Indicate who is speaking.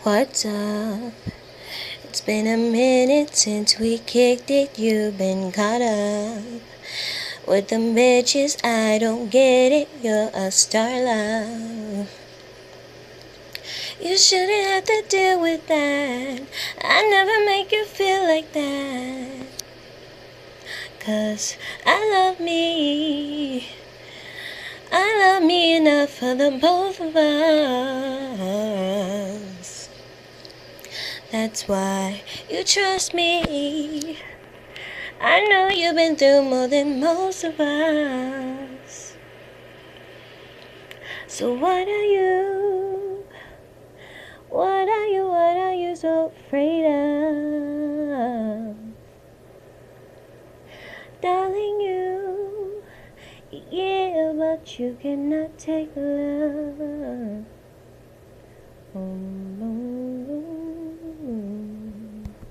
Speaker 1: What's up? It's been a minute since we kicked it. You've been caught up with them bitches. I don't get it. You're a star, love. You shouldn't have to deal with that. I never make you feel like that. 'Cause I love me. I love me enough for the both of us. That's why you trust me. I know you've been through more than most of us. So what are you? What are you? What are you so afraid of? Darling, you, yeah, but you cannot take love.